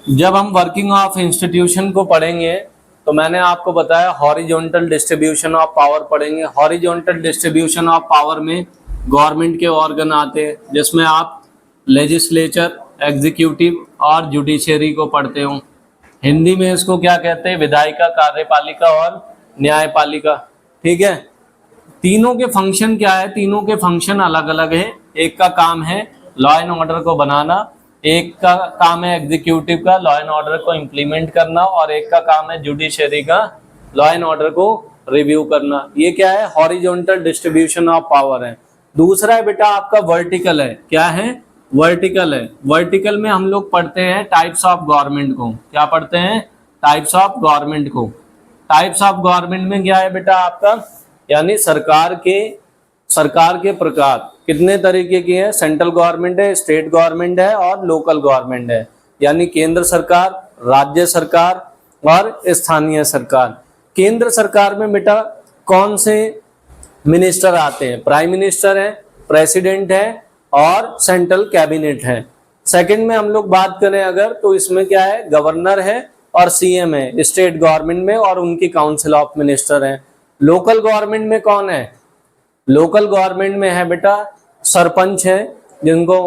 जब हम working of institution को पढ़ेंगे तो मैंने आपको बताया हॉरिजॉन्टल डिस्ट्रीब्यूशन ऑफ पावर पढ़ेंगे। हॉरिजॉन्टल डिस्ट्रीब्यूशन ऑफ पावर में गवर्नमेंट के ऑर्गन आते हैं, जिसमें आप लेजिस्लेचर, एग्जीक्यूटिव और जुडिशरी को पढ़ते हो। हिंदी में इसको क्या कहते हैं? विधायिका, कार्यपालिका और न्यायपालिका। ठीक है। तीनों के फंक्शन क्या है? तीनों के फंक्शन अलग अलग है। एक का काम है लॉ एंड ऑर्डर को बनाना, एक का काम है एग्जीक्यूटिव का लॉ एंड ऑर्डर को इम्प्लीमेंट करना, और एक का काम है जुडिशरी का लॉ एंड ऑर्डर को रिव्यू करना। ये क्या है? हॉरिजॉन्टल डिस्ट्रीब्यूशन ऑफ पावर है। दूसरा है बेटा आपका वर्टिकल है। क्या है? वर्टिकल है। वर्टिकल में हम लोग पढ़ते हैं टाइप्स ऑफ गवर्नमेंट को। क्या पढ़ते हैं? टाइप्स ऑफ गवर्नमेंट को। टाइप्स ऑफ गवर्नमेंट में क्या है बेटा आपका? यानी सरकार के प्रकार कितने तरीके की है? सेंट्रल गवर्नमेंट है, स्टेट गवर्नमेंट है और लोकल गवर्नमेंट है। यानी केंद्र सरकार, राज्य सरकार और स्थानीय सरकार। केंद्र सरकार में बेटा कौन से मिनिस्टर आते हैं? प्राइम मिनिस्टर है, प्रेसिडेंट है और सेंट्रल कैबिनेट है। सेकंड में हम लोग बात करें अगर, तो इसमें क्या है? गवर्नर है और सीएम है स्टेट गवर्नमेंट में, और उनकी काउंसिल ऑफ मिनिस्टर है। लोकल गवर्नमेंट में कौन है? लोकल गवर्नमेंट में है बेटा सरपंच है, जिनको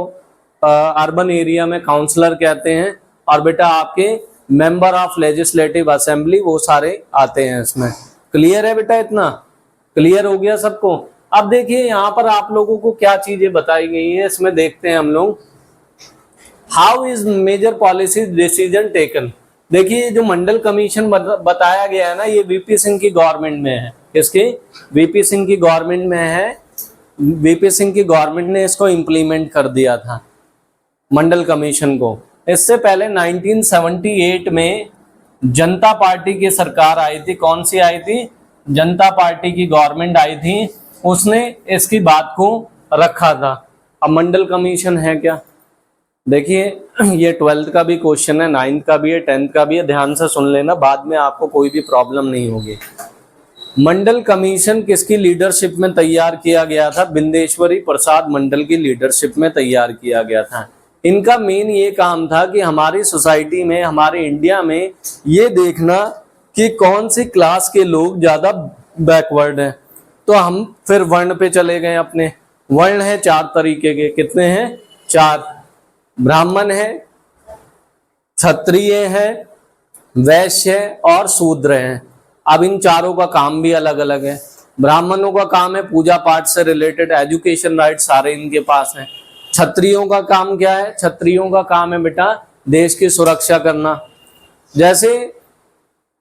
अर्बन एरिया में काउंसलर कहते हैं, और बेटा आपके मेंबर ऑफ लेजिस्लेटिव असेंबली वो सारे आते हैं इसमें। क्लियर है बेटा? इतना क्लियर हो गया सबको? अब देखिए यहाँ पर आप लोगों को क्या चीजें बताई गई है, इसमें देखते हैं हम लोग। How is major policy decision taken. देखिए जो मंडल कमीशन बताया गया है ना, ये वीपी सिंह की गवर्नमेंट में है। किसकी? वीपी सिंह की गवर्नमेंट में है। वीपी सिंह की गवर्नमेंट ने इसको इम्प्लीमेंट कर दिया था मंडल कमीशन को। इससे पहले 1978 में जनता पार्टी की सरकार आई थी। कौन सी आई थी? जनता पार्टी की गवर्नमेंट आई थी, उसने इसकी बात को रखा था। अब मंडल कमीशन है क्या? देखिए ये 12th का भी क्वेश्चन है, 9th का भी है, 10th का भी है। ध्यान से सुन लेना, बाद में आपको कोई भी प्रॉब्लम नहीं होगी। मंडल कमीशन किसकी लीडरशिप में तैयार किया गया था? बिंदेश्वरी प्रसाद मंडल की लीडरशिप में तैयार किया गया था। इनका मेन ये काम था कि हमारी सोसाइटी में, हमारे इंडिया में ये देखना कि कौन सी क्लास के लोग ज्यादा बैकवर्ड हैं। तो हम फिर वर्ण पे चले गए अपने। वर्ण है 4 तरीके के। कितने हैं? 4। ब्राह्मण है, क्षत्रिय है, वैश्य है और शूद्र है। अब इन चारों का काम भी अलग अलग है। ब्राह्मणों का काम है पूजा पाठ से रिलेटेड, एजुकेशन राइट सारे इनके पास हैं। क्षत्रियों का काम क्या है? क्षत्रियों का काम है बेटा देश की सुरक्षा करना। जैसे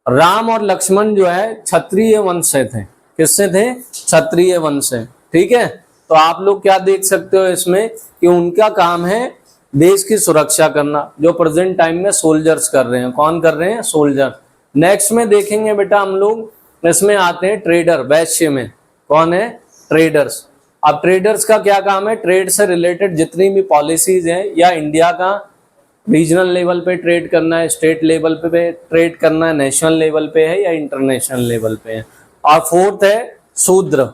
राम और लक्ष्मण जो है क्षत्रिय वंश से थे। किससे थे? क्षत्रिय वंश से। ठीक है। तो आप लोग क्या देख सकते हो इसमें कि उनका काम है देश की सुरक्षा करना, जो प्रेजेंट टाइम में सोल्जर्स कर रहे हैं। कौन कर रहे हैं? सोल्जर। नेक्स्ट में देखेंगे बेटा हम लोग, इसमें आते हैं ट्रेडर। वैश्य में कौन है? ट्रेडर्स। अब ट्रेडर्स का क्या काम है? ट्रेड से रिलेटेड जितनी भी पॉलिसीज हैं, या इंडिया का रीजनल लेवल पे ट्रेड करना है, स्टेट लेवल पे ट्रेड करना है, नेशनल लेवल पे है या इंटरनेशनल लेवल पे है। और फोर्थ है शूद्र।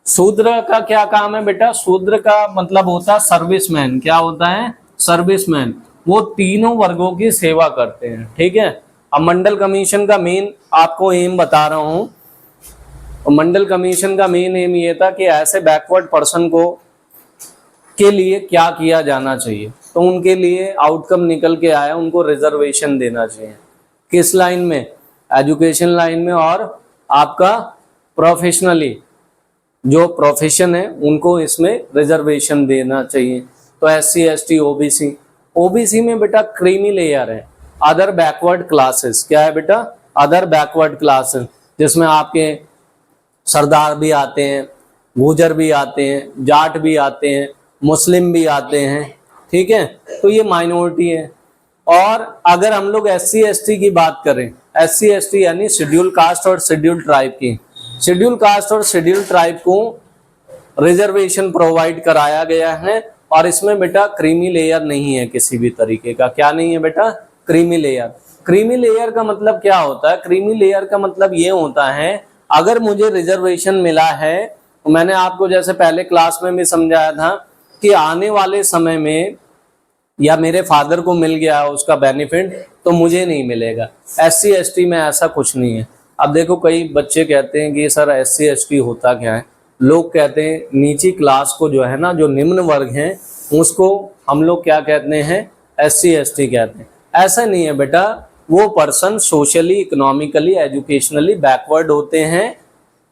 शूद्र का क्या काम है बेटा? शूद्र का मतलब होता है सर्विसमैन। क्या होता है? सर्विसमैन। वो तीनों वर्गों की सेवा करते हैं। ठीक है। अब मंडल कमीशन का मेन आपको एम बता रहा हूं। मंडल कमीशन का मेन एम ये था कि ऐसे बैकवर्ड पर्सन को के लिए क्या किया जाना चाहिए। तो उनके लिए आउटकम निकल के आया, उनको रिजर्वेशन देना चाहिए। किस लाइन में? एजुकेशन लाइन में, और आपका प्रोफेशनली जो प्रोफेशन है उनको इसमें रिजर्वेशन देना चाहिए। तो SC ST OBC। ओबीसी में बेटा क्रीमी लेयर है, अदर बैकवर्ड क्लासेस। क्या है बेटा? अदर बैकवर्ड क्लासेस, जिसमें आपके सरदार भी आते हैं, गुर्जर भी आते हैं, जाट भी आते हैं, मुस्लिम भी आते हैं। ठीक है। तो ये माइनॉरिटी है। और अगर हम लोग SC ST की बात करें, SC ST यानी शेड्यूल कास्ट और शेड्यूल ट्राइब की, शेड्यूल कास्ट और शेड्यूल ट्राइब को रिजर्वेशन प्रोवाइड कराया गया है। और इसमें बेटा क्रीमी लेयर नहीं है किसी भी तरीके का। क्या नहीं है बेटा? Creamy layer. क्रीमी लेयर का मतलब क्या होता है? क्रीमी लेयर का मतलब ये होता है, अगर मुझे रिजर्वेशन मिला है, मैंने आपको जैसे पहले क्लास में भी समझाया था कि आने वाले समय में या मेरे फादर को मिल गया उसका बेनिफिट तो मुझे नहीं मिलेगा। SC ST में ऐसा कुछ नहीं है। अब देखो कई बच्चे कहते हैं कि सर SC ST होता क्या है। लोग कहते हैं नीची क्लास को जो है ना, जो निम्न वर्ग हैं उसको हम लोग क्या कहते हैं, SC ST कहते हैं। ऐसा नहीं है बेटा, वो person socially, economically, educationally backward होते हैं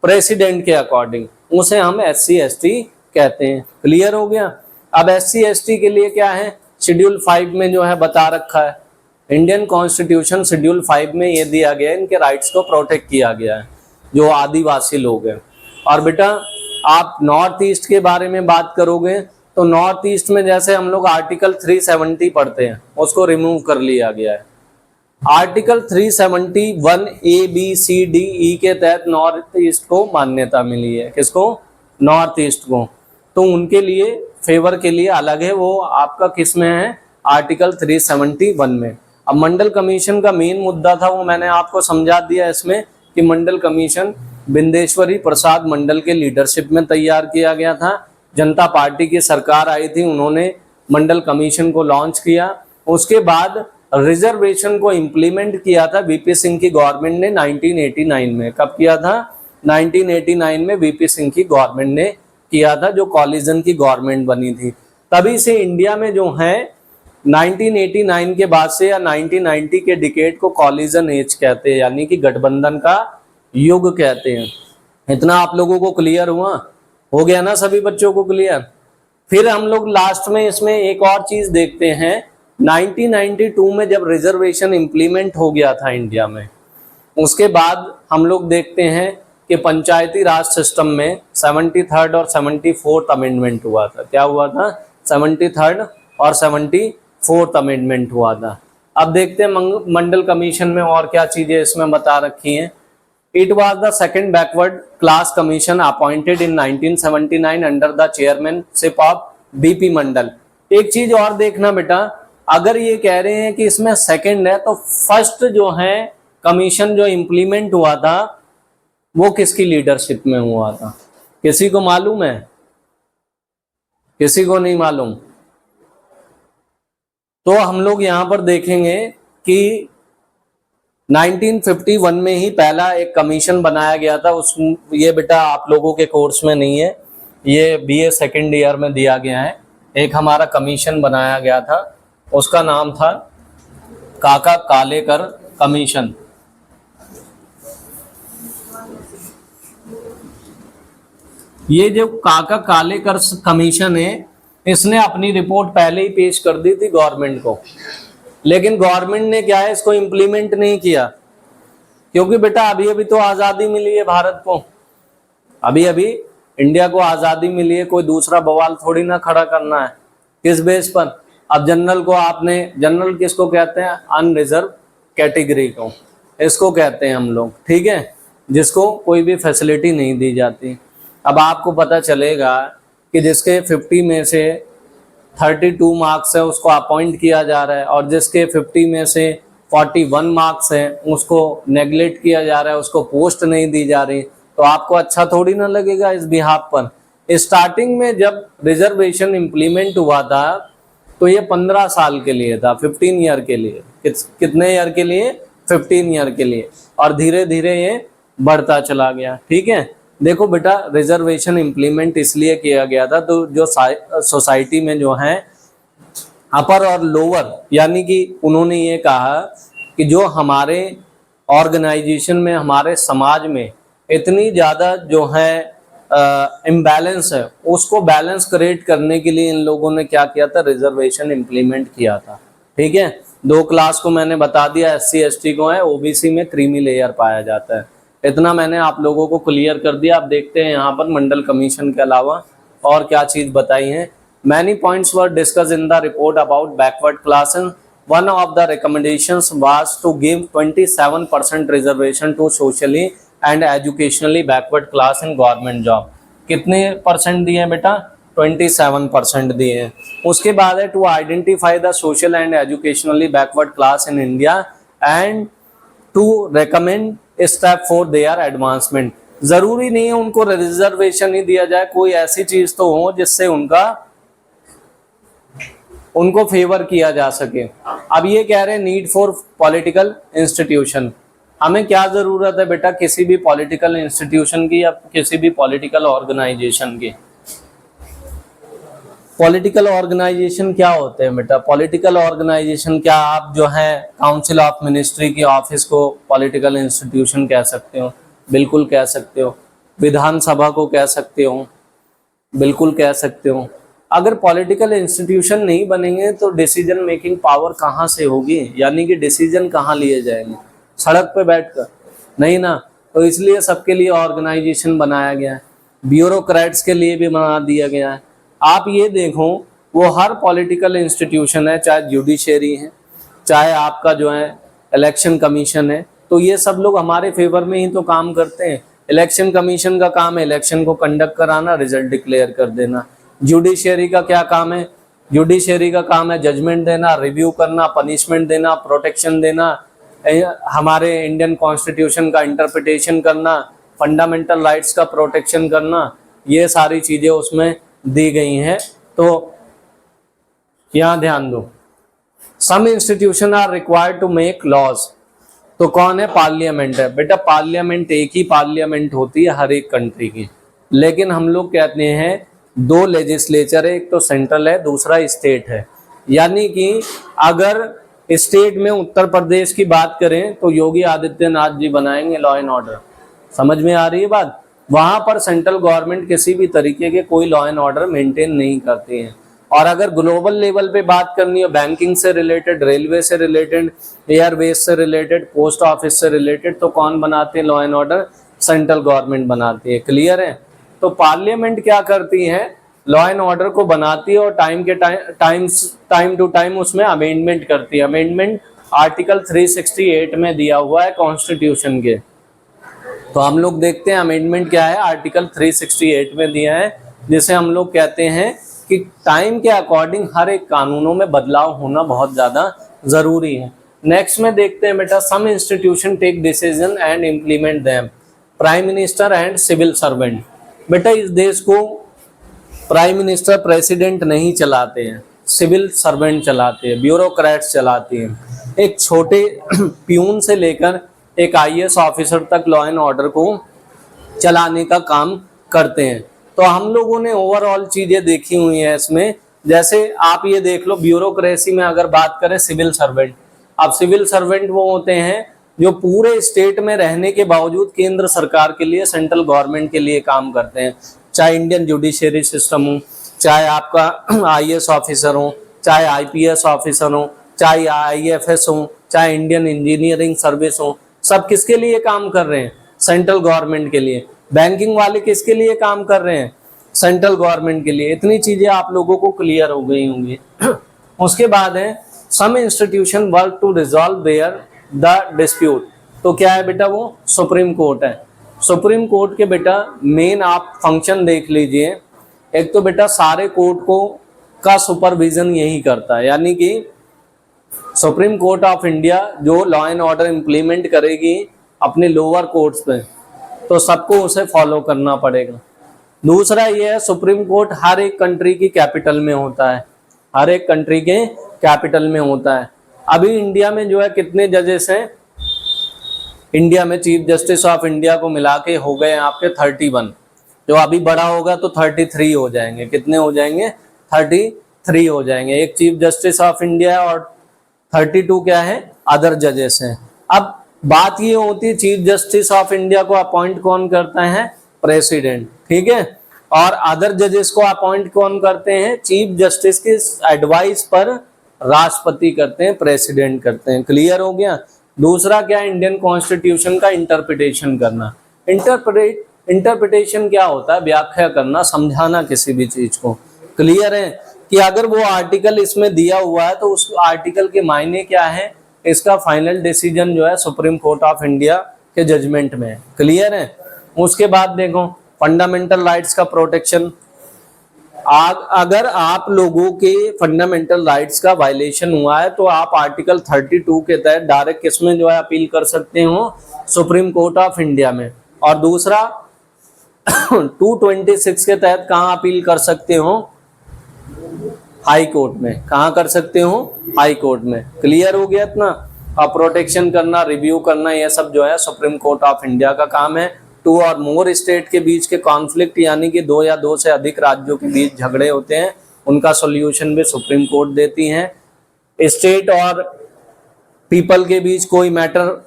प्रेसिडेंट के अकॉर्डिंग, उसे हम SC ST कहते हैं। क्लियर हो गया। अब SC ST के लिए क्या है, शेड्यूल 5 में जो है बता रखा है, इंडियन कॉन्स्टिट्यूशन शेड्यूल 5 में ये दिया गया है, इनके राइट्स को प्रोटेक्ट किया गया है जो आदिवासी लोग हैं। और बेटा आप नॉर्थ ईस्ट के बारे में बात करोगे तो नॉर्थ ईस्ट में जैसे हम लोग आर्टिकल 370 पढ़ते हैं, उसको रिमूव कर लिया गया है। आर्टिकल 371 ABCDE के तहत नॉर्थ ईस्ट को मान्यता मिली है। किसको? नॉर्थ ईस्ट को। तो उनके लिए फेवर के लिए अलग है, वो आपका किस में है, आर्टिकल 371 में। अब मंडल कमीशन का मेन मुद्दा था वो मैंने आपको समझा दिया इसमें कि मंडल कमीशन बिंदेश्वरी प्रसाद मंडल के लीडरशिप में तैयार किया गया था। जनता पार्टी की सरकार आई थी, उन्होंने मंडल कमीशन को लॉन्च किया। उसके बाद रिजर्वेशन को इम्प्लीमेंट किया था VP सिंह की गवर्नमेंट ने 1989 में। कब किया था? 1989 में VP सिंह की गवर्नमेंट ने किया था, जो कॉलिजन की गवर्नमेंट बनी थी। तभी से इंडिया में जो है 1989 के बाद से या 1990 के डिकेड को कॉलिजन एज कहते हैं, यानी कि गठबंधन का युग कहते हैं। इतना आप लोगों को क्लियर हुआ? हो गया ना सभी बच्चों को क्लियर? फिर हम लोग लास्ट में इसमें एक और चीज देखते हैं। 1992 में जब रिजर्वेशन इम्प्लीमेंट हो गया था इंडिया में, उसके बाद हम लोग देखते हैं कि पंचायती राज सिस्टम में 73rd और 74th अमेंडमेंट हुआ था। क्या हुआ था? 73rd और 74th अमेंडमेंट हुआ था। अब देखते हैं मंडल कमीशन में और क्या चीजें इसमें बता रखी हैं। It was the second backward class commission appointed in 1979 under the chairmanship of BP मंडल। एक चीज और देखना बेटा, अगर ये कह रहे हैं कि इसमें सेकंड है तो फर्स्ट जो है कमीशन जो इम्प्लीमेंट हुआ था वो किसकी लीडरशिप में हुआ था? किसी को मालूम है? किसी को नहीं मालूम? तो हम लोग यहां पर देखेंगे कि 1951 में ही पहला एक कमीशन बनाया गया था। उस ये बेटा आप लोगों के कोर्स में नहीं है, ये BA सेकेंड ईयर में दिया गया है। एक हमारा कमीशन बनाया गया था, उसका नाम था काका कालेकर कमीशन। ये जो काका कालेकर कमीशन है, इसने अपनी रिपोर्ट पहले ही पेश कर दी थी गवर्नमेंट को, लेकिन गवर्नमेंट ने क्या है, इसको इम्प्लीमेंट नहीं किया। क्योंकि बेटा अभी अभी तो आज़ादी मिली है भारत को, अभी अभी इंडिया को आज़ादी मिली है, कोई दूसरा बवाल थोड़ी ना खड़ा करना है। किस बेस पर? अब जनरल को आपने, जनरल किसको कहते हैं? अनरिजर्व कैटेगरी को इसको कहते हैं हम लोग, ठीक है, जिसको कोई भी फैसिलिटी नहीं दी जाती। अब आपको पता चलेगा कि जिसके 50 में से 32 मार्क्स है उसको अपॉइंट किया जा रहा है, और जिसके 50 में से 41 मार्क्स हैं उसको नेग्लेक्ट किया जा रहा है, उसको पोस्ट नहीं दी जा रही। तो आपको अच्छा थोड़ी ना लगेगा इस बिहाफ पर। स्टार्टिंग में जब रिजर्वेशन इम्प्लीमेंट हुआ था तो ये 15 साल के लिए था, 15 ईयर के लिए। कितने ईयर के लिए? 15 ईयर के लिए। और धीरे धीरे ये बढ़ता चला गया, ठीक है। देखो बेटा, रिजर्वेशन इम्प्लीमेंट इसलिए किया गया था तो जो सोसाइटी में जो है अपर और लोअर, यानी कि उन्होंने ये कहा कि जो हमारे ऑर्गेनाइजेशन में, हमारे समाज में इतनी ज़्यादा जो है इम्बैलेंस है, उसको बैलेंस क्रिएट करने के लिए इन लोगों ने क्या किया था? रिजर्वेशन इम्प्लीमेंट किया था, ठीक है। 2 क्लास को मैंने बता दिया, SC ST को है, OBC में क्रीमी लेयर पाया जाता है। इतना मैंने आप लोगों को क्लियर कर दिया। आप देखते हैं यहाँ पर मंडल कमीशन के अलावा और क्या चीज़ बताई है। Many points were discussed in the report about backward classes. One of the recommendations was to give 27% reservation to socially and educationally backward class in government job. कितने परसेंट दिए हैं बेटा? 27% दिए हैं। उसके बाद है to identify the social and educationally backward class in India and to recommend step for their advancement. जरूरी नहीं है उनको रिजर्वेशन ही दिया जाए, कोई ऐसी चीज तो हो जिससे उनको फेवर किया जा सके। अब ये कह रहे हैं नीड फॉर पॉलिटिकल इंस्टीट्यूशन, हमें क्या जरूरत है बेटा किसी भी पॉलिटिकल इंस्टीट्यूशन की या किसी भी पॉलिटिकल ऑर्गेनाइजेशन की। पॉलिटिकल ऑर्गेनाइजेशन क्या होते हैं बेटा? पॉलिटिकल ऑर्गेनाइजेशन, क्या आप जो है काउंसिल ऑफ मिनिस्ट्री की ऑफिस को पॉलिटिकल इंस्टीट्यूशन कह सकते हो? बिल्कुल कह सकते हो। विधानसभा को कह सकते हो? बिल्कुल कह सकते हो। अगर पॉलिटिकल इंस्टीट्यूशन नहीं बनेंगे तो डिसीजन मेकिंग पावर कहाँ से होगी, यानी कि डिसीजन कहाँ लिए जाएंगे? सड़क पे बैठकर? नहीं ना। तो इसलिए सबके लिए ऑर्गेनाइजेशन बनाया गया है, ब्यूरोक्रेट्स के लिए भी बना दिया गया है। आप ये देखो, वो हर पॉलिटिकल इंस्टीट्यूशन है, चाहे जुडिशरी है, चाहे आपका जो है इलेक्शन कमीशन है, तो ये सब लोग हमारे फेवर में ही तो काम करते हैं। इलेक्शन कमीशन का काम है इलेक्शन को कंडक्ट कराना, रिजल्ट डिक्लेयर कर देना। जुडिशरी का क्या काम है? जुडिशरी का काम है जजमेंट देना, रिव्यू करना, पनिशमेंट देना, प्रोटेक्शन देना, हमारे इंडियन कॉन्स्टिट्यूशन का इंटरप्रिटेशन करना, फंडामेंटल राइट्स का प्रोटेक्शन करना, ये सारी चीजें उसमें दी गई हैं। तो यहां ध्यान दो, some institution are required to make laws. तो कौन है? पार्लियामेंट है बेटा। पार्लियामेंट, एक ही पार्लियामेंट होती है हर एक कंट्री की, लेकिन हम लोग कहते हैं दो लेजिस्लेचर है, एक तो सेंट्रल है, दूसरा स्टेट है। यानी कि अगर स्टेट में उत्तर प्रदेश की बात करें तो योगी आदित्यनाथ जी बनाएंगे लॉ एंड ऑर्डर। समझ में आ रही है बात? वहां पर सेंट्रल गवर्नमेंट किसी भी तरीके के कोई लॉ एंड ऑर्डर मेंटेन नहीं करती है। और अगर ग्लोबल लेवल पे बात करनी हो, बैंकिंग से रिलेटेड, रेलवे से रिलेटेड, एयरवेज से रिलेटेड, पोस्ट ऑफिस से रिलेटेड, तो कौन बनाते हैं law and order? Central government बनाती है। क्लियर है? तो पार्लियामेंट क्या करती है? लॉ एंड ऑर्डर को बनाती है और टाइम टू टाइम उसमें अमेंडमेंट करती है। अमेंडमेंट आर्टिकल 368 में दिया हुआ है कॉन्स्टिट्यूशन के। तो हम लोग देखते हैं अमेंडमेंट क्या है, आर्टिकल 368 में दिया है, जिसे हम लोग कहते हैं कि टाइम के अकॉर्डिंग हर एक कानूनों में बदलाव होना बहुत ज्यादा जरूरी है। नेक्स्ट में देखते हैं बेटा, some institution take decision and implement them, prime minister and civil servant. बेटा इस देश को प्राइम मिनिस्टर, प्रेसिडेंट नहीं चलाते हैं, सिविल सर्वेंट चलाते हैं, ब्यूरोक्रेट्स चलाते हैं। एक छोटे प्यून से लेकर एक आईएएस ऑफिसर तक लॉ एंड ऑर्डर को चलाने का काम करते हैं। तो हम लोगों ने ओवरऑल चीजें देखी हुई हैं इसमें। जैसे आप ये देख लो, ब्यूरोक्रेसी में अगर बात करें सिविल सर्वेंट, अब सिविल सर्वेंट वो होते हैं जो पूरे स्टेट में रहने के बावजूद केंद्र सरकार के लिए, सेंट्रल गवर्नमेंट के लिए काम करते हैं। चाहे इंडियन जुडिशरी सिस्टम हो, चाहे आपका आईएएस ऑफिसर हो, चाहे आईपीएस ऑफिसर हो, चाहे आईएफएस हो, चाहे इंडियन इंजीनियरिंग सर्विस हो, सब किसके लिए काम कर रहे हैं? सेंट्रल गवर्नमेंट के लिए। बैंकिंग वाले किसके लिए काम कर रहे हैं? सेंट्रल गवर्नमेंट के लिए। इतनी चीजें आप लोगों को क्लियर हो गई होंगी। उसके बाद है some institution work to resolve their the dispute. तो क्या है बेटा? वो सुप्रीम कोर्ट है। सुप्रीम कोर्ट के बेटा मेन आप फंक्शन देख लीजिए। एक तो बेटा सारे कोर्ट को का सुपरविजन यही करता है, यानी कि सुप्रीम कोर्ट ऑफ इंडिया जो लॉ एंड ऑर्डर इंप्लीमेंट करेगी अपने लोअर कोर्ट्स पे, तो सबको उसे फॉलो करना पड़ेगा। दूसरा ये है, सुप्रीम कोर्ट हर एक कंट्री की कैपिटल में होता है, हर एक कंट्री के कैपिटल में होता है। अभी इंडिया में जो है कितने जजेस हैं? इंडिया में चीफ जस्टिस ऑफ इंडिया को मिला के हो गए आपके 31। जो अभी बड़ा होगा तो 33 हो जाएंगे। कितने हो जाएंगे? 33 हो जाएंगे। एक चीफ जस्टिस ऑफ इंडिया और 32 क्या है? अदर जजेस हैं। अब बात ये होती है, चीफ जस्टिस ऑफ इंडिया को अपॉइंट कौन करता है? प्रेसिडेंट, ठीक है। और अदर जजेस को अपॉइंट कौन करते हैं? चीफ जस्टिस के एडवाइस पर राष्ट्रपति करते हैं, प्रेसिडेंट करते हैं। क्लियर हो गया? दूसरा क्या है? इंडियन कॉन्स्टिट्यूशन का इंटरप्रिटेशन करना। इंटरप्रिटेशन क्या होता है? व्याख्या करना, समझाना किसी भी चीज को। क्लियर है कि अगर वो आर्टिकल इसमें दिया हुआ है तो उस आर्टिकल के मायने क्या है, इसका फाइनल डिसीजन जो है सुप्रीम कोर्ट ऑफ इंडिया के जजमेंट में है। क्लियर है? उसके बाद देखो फंडामेंटल राइट्स का प्रोटेक्शन। अगर आप लोगों के फंडामेंटल राइट्स का वायलेशन हुआ है तो आप आर्टिकल 32 के तहत डायरेक्ट किसमें जो है अपील कर सकते हो? सुप्रीम कोर्ट ऑफ इंडिया में। और दूसरा 226 के तहत कहाँ अपील कर सकते हो? हाई कोर्ट में। कहाँ कर सकते हो? हाई कोर्ट में। क्लियर हो गया इतना? और प्रोटेक्शन करना, रिव्यू करना, ये सब जो है सुप्रीम कोर्ट ऑफ इंडिया का काम है। टू और मोर स्टेट के बीच के कॉन्फ्लिक्ट, यानी कि दो या दो से अधिक राज्यों के बीच झगड़े होते हैं, उनका सॉल्यूशन भी सुप्रीम कोर्ट देती हैं। स्टेट और पीपल के बीच कोई मैटर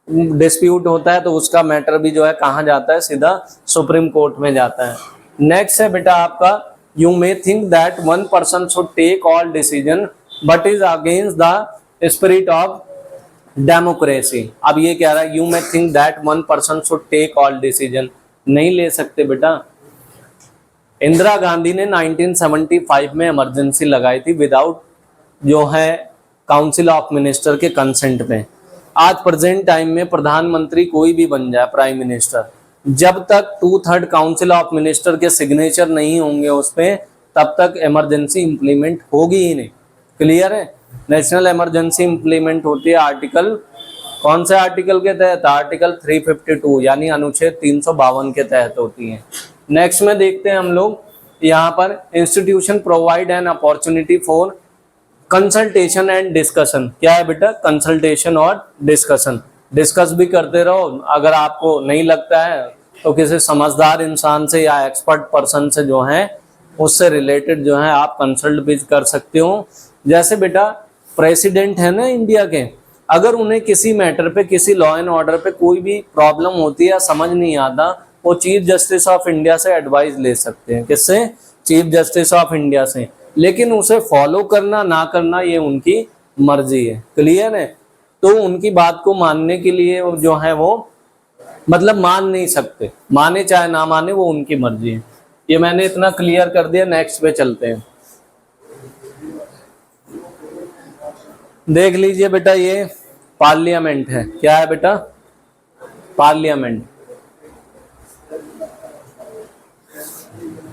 डिस्प्यूट होता है तो उसका मैटर भी जो है कहाँ जाता है? सीधा सुप्रीम कोर्ट में जाता है। नेक्स्ट है बेटा आपका, you may think that one person should take all decision but is against the spirit of democracy. अब ये कह रहा है you may think that one person should take all decision, नहीं ले सकते बेटा। इंदिरा गांधी ने 1975 में इमरजेंसी लगाई थी विदाउट जो है काउंसिल ऑफ मिनिस्टर के कंसेंट में। आज प्रेजेंट टाइम में प्रधानमंत्री कोई भी बन जाए प्राइम मिनिस्टर, जब तक 2/3 काउंसिल ऑफ मिनिस्टर के सिग्नेचर नहीं होंगे उस पे, तब तक इमरजेंसी इंप्लीमेंट होगी ही नहीं। क्लियर है? नेशनल इमरजेंसी इंप्लीमेंट होती है आर्टिकल, कौन से आर्टिकल के तहत? आर्टिकल 352 यानी अनुच्छेद 352 के तहत होती है। नेक्स्ट में देखते हैं हम लोग यहाँ पर, institution provide an opportunity for consultation and discussion. क्या है बेटा? कंसल्टेशन और डिस्कशन। डिस्कस भी करते रहो, अगर आपको नहीं लगता है तो किसी समझदार इंसान से या एक्सपर्ट पर्सन से जो है उससे रिलेटेड जो है आप कंसल्ट भी कर सकते हो। जैसे बेटा प्रेसिडेंट है ना इंडिया के, अगर उन्हें किसी मैटर पे, किसी लॉ एंड ऑर्डर पे कोई भी प्रॉब्लम होती है, समझ नहीं आता, वो चीफ जस्टिस ऑफ इंडिया से एडवाइस ले सकते हैं। किससे? चीफ जस्टिस ऑफ इंडिया से। लेकिन उसे फॉलो करना ना करना ये उनकी मर्जी है। क्लियर है? तो उनकी बात को मानने के लिए जो है वो मतलब मान नहीं सकते, माने चाहे ना माने, वो उनकी मर्जी है। ये मैंने इतना क्लियर कर दिया। नेक्स्ट पे चलते हैं। देख लीजिए बेटा, ये पार्लियामेंट है। क्या है बेटा? पार्लियामेंट।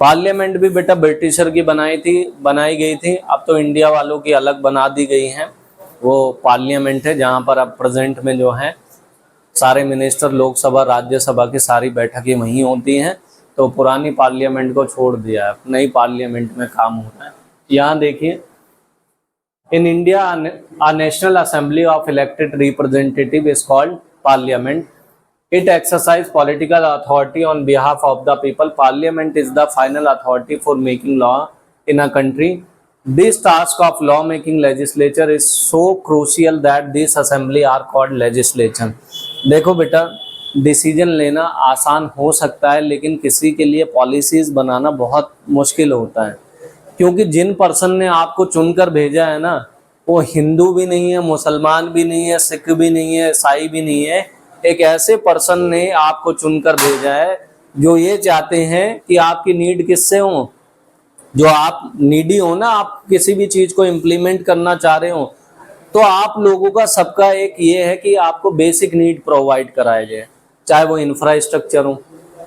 पार्लियामेंट भी बेटा ब्रिटिशर की बनाई गई थी, अब तो इंडिया वालों की अलग बना दी गई है। वो पार्लियामेंट है जहां पर अब प्रेजेंट में जो है सारे मिनिस्टर, लोकसभा राज्यसभा की सारी बैठकें वहीं होती हैं। तो पुरानी पार्लियामेंट को छोड़ दिया है, नई पार्लियामेंट में काम हो रहा है। यहाँ देखिए, in India a national assembly of elected representative is called parliament. It exercises political authority on behalf of the people. Parliament is the final authority for making law in a country. This task of law making legislature is so crucial that this assembly are called legislature. देखो बेटा, decision लेना आसान हो सकता है लेकिन किसी के लिए पॉलिसीज बनाना बहुत मुश्किल होता है, क्योंकि जिन पर्सन ने आपको चुनकर भेजा है ना, वो हिंदू भी नहीं है, मुसलमान भी नहीं है, सिख भी नहीं है, ईसाई भी नहीं है। एक ऐसे पर्सन ने आपको चुनकर भेजा है जो ये चाहते हैं कि आपकी नीड किससे हो, जो आप नीडी हो ना, आप किसी भी चीज को इम्प्लीमेंट करना चाह रहे हो, तो आप लोगों का सबका एक ये है कि आपको बेसिक नीड प्रोवाइड कराया जाए, चाहे वो इंफ्रास्ट्रक्चर हो।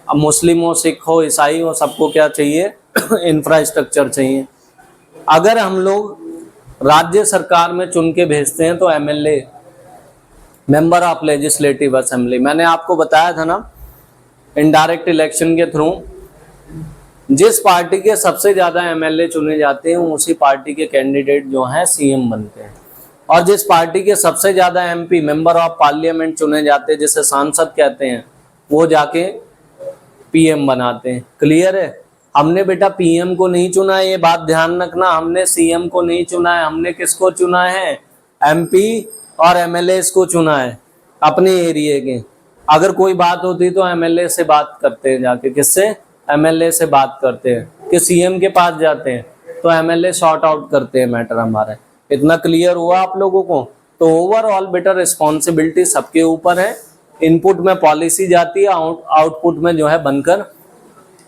अब मुस्लिम हो, सिख हो, ईसाई हो, सबको क्या चाहिए? इंफ्रास्ट्रक्चर चाहिए। अगर हम लोग राज्य सरकार में चुन के भेजते हैं तो MLA, member of legislative assembly, मैंने आपको बताया था ना इनडायरेक्ट इलेक्शन के थ्रू जिस पार्टी के सबसे ज्यादा एमएलए चुने जाते हैं उसी पार्टी के कैंडिडेट जो हैं सीएम बनते हैं, और जिस पार्टी के सबसे ज्यादा एमपी, मेंबर ऑफ पार्लियामेंट चुने जाते हैं, जिसे सांसद कहते हैं, वो जाके पीएम बनाते हैं। क्लियर है? हमने बेटा पीएम को नहीं चुना है, ये बात ध्यान रखना। हमने सीएम को नहीं चुना है, हमने किसको चुना है? एमपी और एमएलए को चुना है अपने एरिया के। अगर कोई बात होती तो एमएलए से बात करते हैं जाके, किससे? एमएलए से बात करते हैं कि सीएम के पास जाते हैं तो एमएलए सॉर्ट आउट करते हैं मैटर हमारे। इतना क्लियर हुआ आप लोगों को? तो ओवरऑल बेटा रिस्पॉन्सिबिलिटी सबके ऊपर है। इनपुट में पॉलिसी जाती है, आउटपुट में जो है बनकर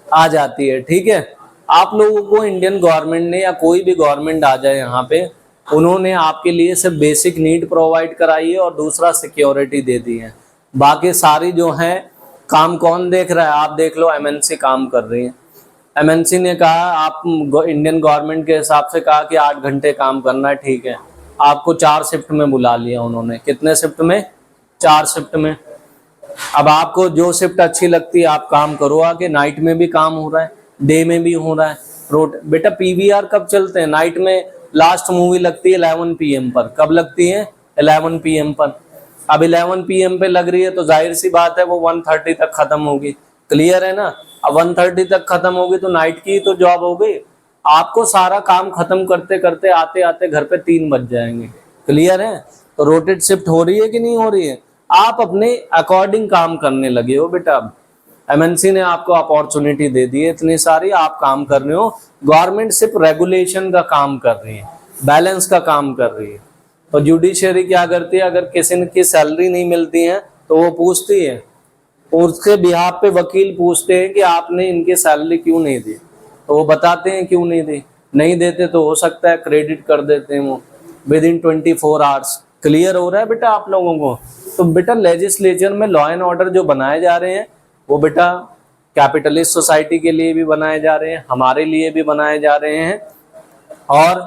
आ जाती है। ठीक है? आप लोगों को इंडियन गवर्नमेंट ने, या कोई भी गवर्नमेंट आ जाए यहाँ पे, उन्होंने आपके लिए सिर्फ बेसिक नीड प्रोवाइड कराई है और दूसरा सिक्योरिटी दे दी है। बाकी सारी जो है काम कौन देख रहा है? आप देख लो, एमएनसी काम कर रही है। एमएनसी ने कहा, आप इंडियन गवर्नमेंट के हिसाब से कहा कि 8 घंटे काम करना है, ठीक है, आपको 4 शिफ्ट में बुला लिया उन्होंने। कितने शिफ्ट में? 4 शिफ्ट में। अब आपको जो शिफ्ट अच्छी लगती है आप काम करो आगे। नाइट में भी काम हो रहा है, डे में भी हो रहा है, बेटा पीवीआर कब चलते हैं? नाइट में लास्ट मूवी लगती है 11 PM पर। कब लगती है? 11 PM पर। अब 11 PM पे लग रही है तो जाहिर सी बात है वो 1:30 तक खत्म होगी। क्लियर है ना? अब 1:30 तक खत्म होगी तो नाइट की तो जॉब हो गई। आपको सारा काम खत्म करते करते आते आते घर पे 3 बज जाएंगे। क्लियर है? तो रोटेट शिफ्ट हो रही है कि नहीं हो रही है? आप अपने अकॉर्डिंग काम करने लगे हो बेटा। अब एमएनसी ने आपको अपॉर्चुनिटी दे दी है इतनी सारी, आप काम कर रहे हो। गवर्नमेंट सिर्फ रेगुलेशन का काम कर रही है, बैलेंस का काम कर रही है। तो जुडिशरी क्या करती है? अगर किसी की सैलरी नहीं मिलती है तो वो पूछती है, उसके बिहाफ पे वकील पूछते हैं कि आपने इनकी सैलरी क्यों नहीं दी, तो वो बताते हैं क्यों नहीं दी। नहीं देते तो हो सकता है क्रेडिट कर देते हैं वो विद इन 24 आवर्स। क्लियर हो रहा है बेटा आप लोगों को? तो बेटा लेजिस्लेचर में लॉ एंड ऑर्डर जो बनाए जा रहे हैं वो बेटा कैपिटलिस्ट सोसाइटी के लिए भी बनाए जा रहे हैं, हमारे लिए भी बनाए जा रहे हैं, और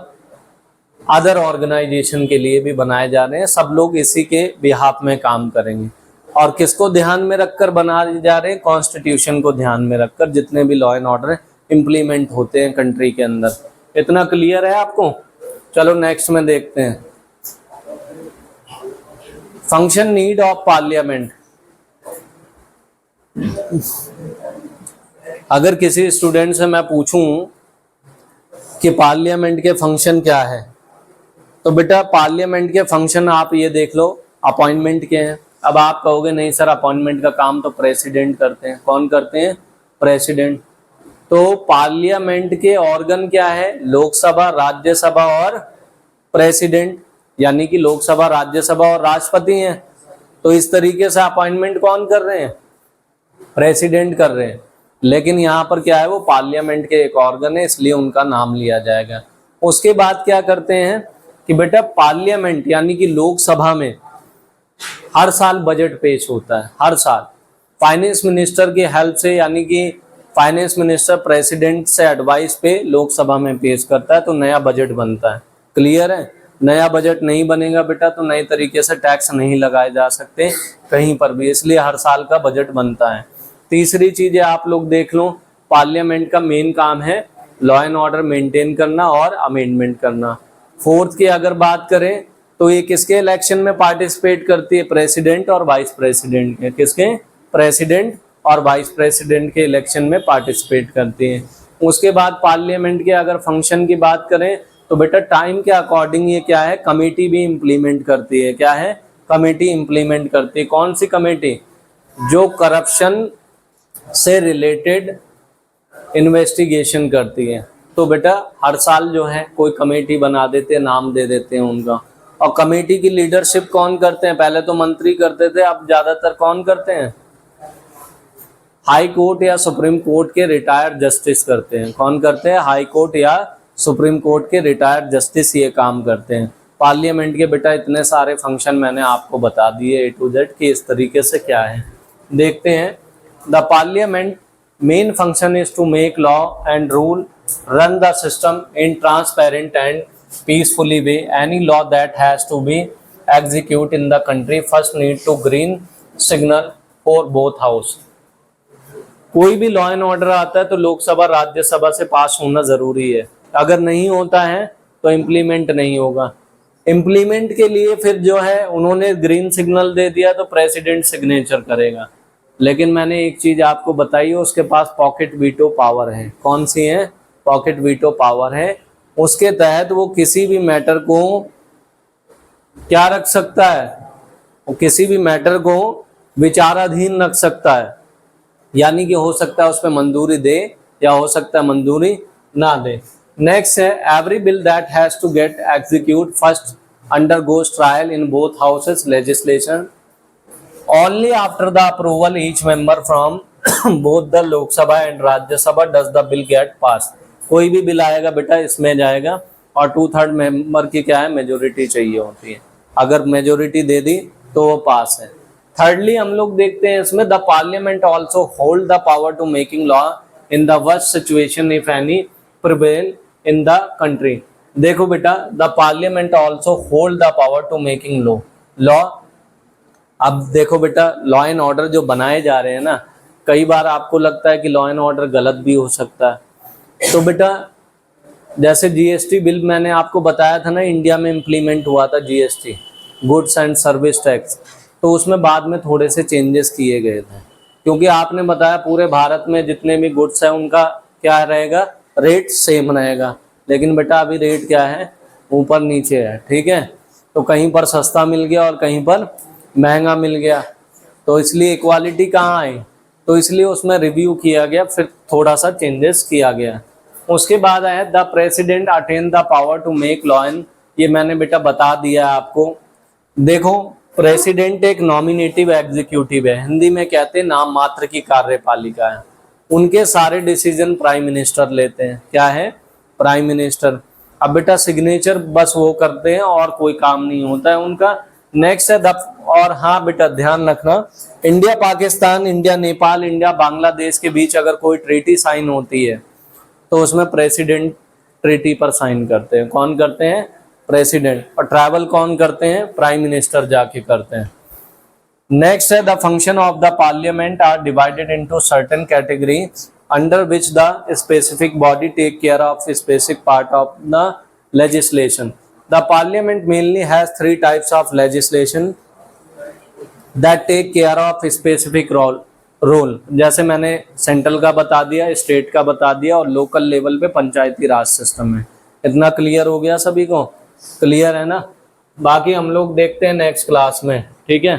अदर ऑर्गेनाइजेशन के लिए भी बनाए जा रहे हैं। सब लोग इसी के बिहाफ में काम करेंगे। और किसको ध्यान में रखकर बनाए जा रहे हैं? कॉन्स्टिट्यूशन को ध्यान में रखकर जितने भी लॉ एंड ऑर्डर इंप्लीमेंट होते हैं कंट्री के अंदर। इतना क्लियर है आपको? चलो नेक्स्ट में देखते हैं। Function need of parliament. अगर किसी स्टूडेंट से मैं पूछूं कि पार्लियामेंट के फंक्शन क्या है, तो बेटा पार्लियामेंट के फंक्शन आप ये देख लो, अपॉइंटमेंट के हैं। अब आप कहोगे नहीं सर अपॉइंटमेंट का काम तो प्रेसिडेंट करते हैं। कौन करते हैं? प्रेसिडेंट। तो पार्लियामेंट के ऑर्गन क्या है? लोकसभा, राज्यसभा और प्रेसिडेंट, यानी कि लोकसभा, राज्यसभा और राष्ट्रपति हैं। तो इस तरीके से अपॉइंटमेंट कौन कर रहे हैं? प्रेसिडेंट कर रहे हैं। लेकिन यहाँ पर क्या है? वो पार्लियामेंट के एक ऑर्गन है, इसलिए उनका नाम लिया जाएगा। उसके बाद क्या करते हैं कि बेटा पार्लियामेंट यानी कि लोकसभा में हर साल बजट पेश होता है। हर साल फाइनेंस मिनिस्टर की हेल्प से, यानी कि फाइनेंस मिनिस्टर प्रेसिडेंट से एडवाइस पे लोकसभा में पेश करता है तो नया बजट बनता है। क्लियर है? नया बजट नहीं बनेगा बेटा तो नए तरीके से टैक्स नहीं लगाए जा सकते कहीं पर भी, इसलिए हर साल का बजट बनता है। तीसरी चीजें आप लोग देख लो, पार्लियामेंट का मेन काम है लॉ एंड ऑर्डर मेंटेन करना और अमेंडमेंट करना। फोर्थ की अगर बात करें तो ये किसके इलेक्शन में पार्टिसिपेट करती है? प्रेसिडेंट और वाइस प्रेसिडेंट के। किसके? प्रेसिडेंट और वाइस प्रेसिडेंट के इलेक्शन में पार्टिसिपेट करती है। उसके बाद पार्लियामेंट के अगर फंक्शन की बात करें तो बेटा टाइम के अकॉर्डिंग ये क्या है? कमेटी भी इम्प्लीमेंट करती है। क्या है? कमेटी इम्प्लीमेंट करती है। कौन सी कमेटी? जो करप्शन से रिलेटेड इन्वेस्टिगेशन करती है। तो बेटा हर साल जो है कोई कमेटी बना देते हैं, नाम दे देते हैं उनका। और कमेटी की लीडरशिप कौन करते हैं? पहले तो मंत्री करते थे, अब ज्यादातर कौन करते हैं? हाई कोर्ट या सुप्रीम कोर्ट के रिटायर्ड जस्टिस करते हैं। कौन करते हैं? हाई कोर्ट या सुप्रीम कोर्ट के रिटायर्ड जस्टिस ये काम करते हैं। पार्लियामेंट के बेटा इतने सारे फंक्शन मैंने आपको बता दिए A to Z कि इस तरीके से क्या है। देखते हैं। The parliament main function is to make law and rule, run the system in transparent and peacefully way. Any law that has to be execute in the country first need to green signal for both house. कोई भी law and order आता है तो लोकसभा राज्यसभा से पास होना जरूरी है। अगर नहीं होता है तो इम्प्लीमेंट नहीं होगा। इम्प्लीमेंट के लिए फिर जो है उन्होंने ग्रीन सिग्नल दे दिया तो प्रेसिडेंट सिग्नेचर करेगा। लेकिन मैंने एक चीज आपको बताई है, उसके पास पॉकेट वीटो पावर है। कौन सी है? पॉकेट वीटो पावर है। उसके तहत वो किसी भी मैटर को क्या रख सकता है? वो किसी भी मैटर को विचाराधीन रख सकता है, यानी कि हो सकता है उस पर मंजूरी दे या हो सकता है मंजूरी ना दे। नेक्स्ट है every bill that has to get execute first undergoes trial in both houses legislation only after the approval each member from both the Lok Sabha and Rajya Sabha does the bill get pass. कोई भी बिल आएगा बेटा इसमें जाएगा और 2/3 member की क्या है? मेजोरिटी चाहिए होती है। अगर मेजोरिटी दे दी तो वो पास है। थर्डली हम लोग देखते हैं इसमें the parliament also hold the power to making law in the worst situation if any prevail in the country. देखो बेटा the parliament also hold the power to making law. अब देखो बेटा लॉ एंड ऑर्डर जो बनाए जा रहे हैं ना, कई बार आपको लगता है कि लॉ एंड ऑर्डर गलत भी हो सकता है। तो बेटा जैसे जीएसटी बिल मैंने आपको बताया था ना, इंडिया में इम्प्लीमेंट हुआ था GST, goods and service tax, तो उसमें बाद में थोड़े से चेंजेस किए गए थे, क्योंकि आपने बताया पूरे भारत में जितने भी गुड्स हैं उनका क्या रहेगा, रेट सेम रहेगा, लेकिन बेटा अभी रेट क्या है, ऊपर नीचे है, ठीक है। तो कहीं पर सस्ता मिल गया और कहीं पर महंगा मिल गया, तो इसलिए इक्वालिटी कहाँ आई, तो इसलिए उसमें रिव्यू किया गया, फिर थोड़ा सा चेंजेस किया गया। उसके बाद आया the president attain the power to make law and, ये मैंने बेटा बता दिया आपको। देखो, प्रेसिडेंट एक नॉमिनेटिव एग्जीक्यूटिव है, हिंदी में कहते हैं नाम मात्र की कार्यपालिका है, उनके सारे डिसीजन प्राइम मिनिस्टर लेते हैं। क्या है, प्राइम मिनिस्टर। अब बेटा सिग्नेचर बस वो करते हैं और कोई काम नहीं होता है उनका। नेक्स्ट है द, और हाँ बेटा ध्यान रखना, India Pakistan, India Nepal, India Bangladesh के बीच अगर कोई ट्रीटी साइन होती है तो उसमें प्रेसिडेंट ट्रीटी पर साइन करते हैं। कौन करते हैं, प्रेसिडेंट। और ट्रैवल कौन करते हैं, प्राइम मिनिस्टर जाके करते हैं। नेक्स्ट है the function of the parliament are divided into certain category under which the specific body take care of specific part of the legislation. The parliament mainly has 3 types of legislation that take care of specific role. जैसे मैंने central का बता दिया, state का बता दिया, और local level पे पंचायती राज सिस्टम है। इतना क्लियर हो गया सभी को, क्लियर है ना। बाकी हम लोग देखते हैं नेक्स्ट क्लास में, ठीक है।